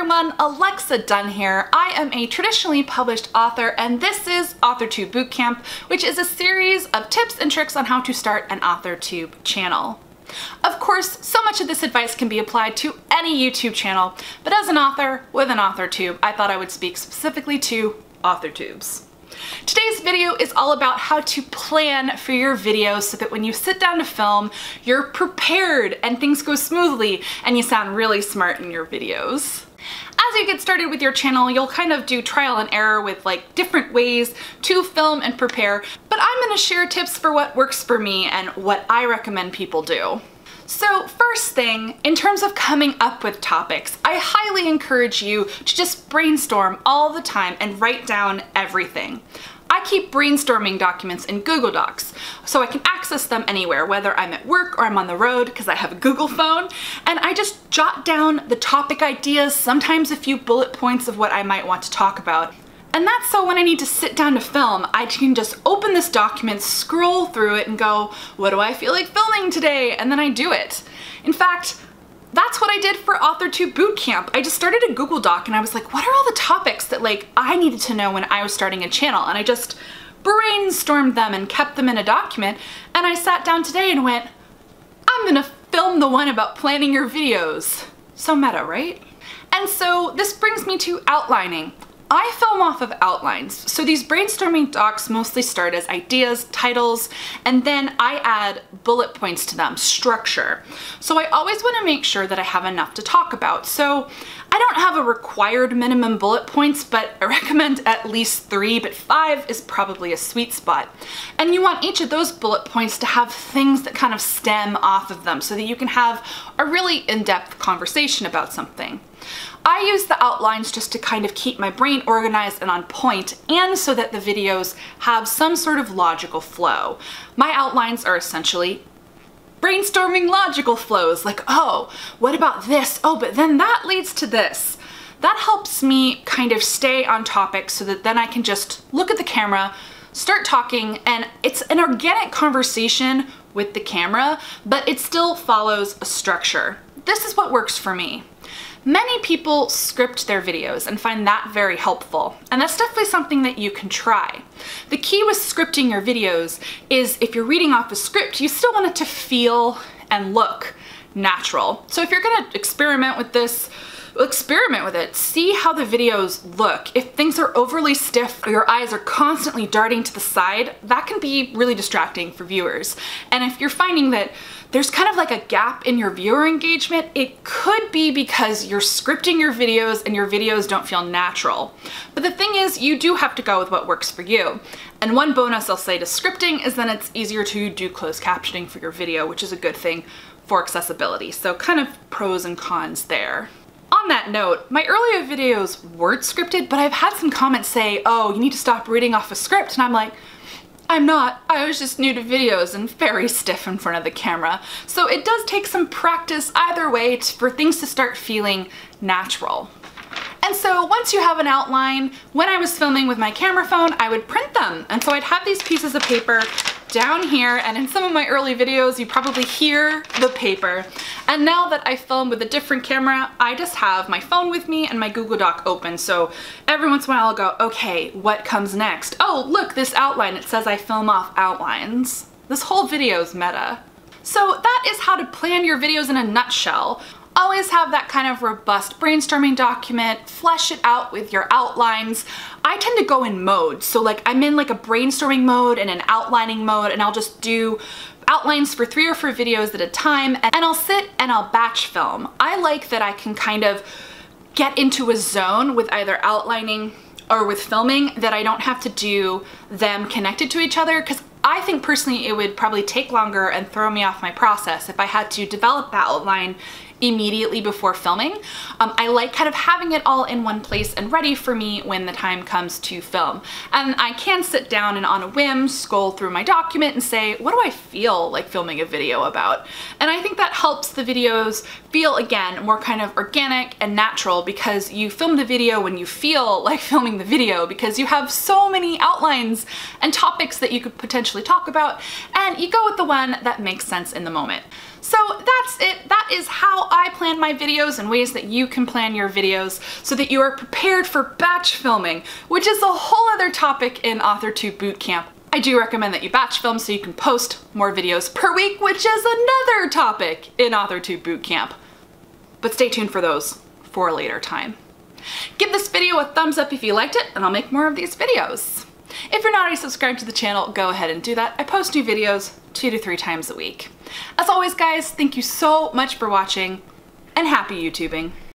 everyone, Alexa Donne here. I am a traditionally published author and this is Authortube Bootcamp, which is a series of tips and tricks on how to start an Authortube channel. Of course, so much of this advice can be applied to any YouTube channel, but as an author with an Authortube, I thought I would speak specifically to Authortubes. Today's video is all about how to plan for your videos so that when you sit down to film, you're prepared and things go smoothly and you sound really smart in your videos. As you get started with your channel, you'll kind of do trial and error with like different ways to film and prepare, but I'm going to share tips for what works for me and what I recommend people do. So first thing, in terms of coming up with topics, I highly encourage you to just brainstorm all the time and write down everything. I keep brainstorming documents in Google Docs, so I can access them anywhere, whether I'm at work or I'm on the road because I have a Google phone, and I just jot down the topic ideas, sometimes a few bullet points of what I might want to talk about. And that's so when I need to sit down to film, I can just open this document, scroll through it, and go, what do I feel like filming today? And then I do it. In fact, that's what I did for Authortube Bootcamp. I just started a Google Doc and I was like, what are all the topics that like I needed to know when I was starting a channel? And I just brainstormed them and kept them in a document. And I sat down today and went, I'm gonna film the one about planning your videos. So meta, right? And so this brings me to outlining. I film off of outlines, so these brainstorming docs mostly start as ideas, titles, and then I add bullet points to them, structure. So I always want to make sure that I have enough to talk about. So I don't have a required minimum bullet points, but I recommend at least 3, but 5 is probably a sweet spot. And you want each of those bullet points to have things that kind of stem off of them so that you can have a really in-depth conversation about something. I use the outlines just to kind of keep my brain organized and on point, and so that the videos have some sort of logical flow. My outlines are essentially brainstorming logical flows, like, oh, what about this? Oh, but then that leads to this. That helps me kind of stay on topic so that then I can just look at the camera, start talking, and it's an organic conversation with the camera, but it still follows a structure. This is what works for me. Many people script their videos and find that very helpful, and that's definitely something that you can try. The key with scripting your videos is if you're reading off a script, you still want it to feel and look natural. So if you're gonna experiment with this, experiment with it. See how the videos look. If things are overly stiff or your eyes are constantly darting to the side, that can be really distracting for viewers. And if you're finding that there's kind of like a gap in your viewer engagement, it could be because you're scripting your videos and your videos don't feel natural. But the thing is, you do have to go with what works for you. And one bonus I'll say to scripting is then it's easier to do closed captioning for your video, which is a good thing for accessibility. So kind of pros and cons there. On that note, my earlier videos weren't scripted, but I've had some comments say, oh, you need to stop reading off a script. And I'm like, I'm not. I was just new to videos and very stiff in front of the camera. So it does take some practice either way for things to start feeling natural. And so once you have an outline, when I was filming with my camera phone, I would print them. And so I'd have these pieces of paper down here, and in some of my early videos, you probably hear the paper. And now that I film with a different camera, I just have my phone with me and my Google Doc open. So every once in a while I'll go, okay, what comes next? Oh, look, this outline, it says I film off outlines. This whole video is meta. So that is how to plan your videos in a nutshell. Always have that kind of robust brainstorming document, flesh it out with your outlines. I tend to go in modes, so like I'm in like a brainstorming mode and an outlining mode, and I'll just do outlines for 3 or 4 videos at a time, and I'll sit and I'll batch film. I like that I can kind of get into a zone with either outlining or with filming that I don't have to do them connected to each other, because I think personally it would probably take longer and throw me off my process if I had to develop that outline immediately before filming. I like kind of having it all in one place and ready for me when the time comes to film. And I can sit down and on a whim scroll through my document and say, what do I feel like filming a video about? And I think that helps the videos feel, again, more kind of organic and natural, because you film the video when you feel like filming the video, because you have so many outlines and topics that you could potentially talk about, and and you go with the one that makes sense in the moment. So that's it. That is how I plan my videos and ways that you can plan your videos so that you are prepared for batch filming, which is a whole other topic in Authortube Bootcamp. I do recommend that you batch film so you can post more videos per week, which is another topic in Authortube Bootcamp. But stay tuned for those for a later time. Give this video a thumbs up if you liked it, and I'll make more of these videos. If you're not already subscribed to the channel, go ahead and do that. I post new videos 2 to 3 times a week. As always, guys, thank you so much for watching, and happy YouTubing.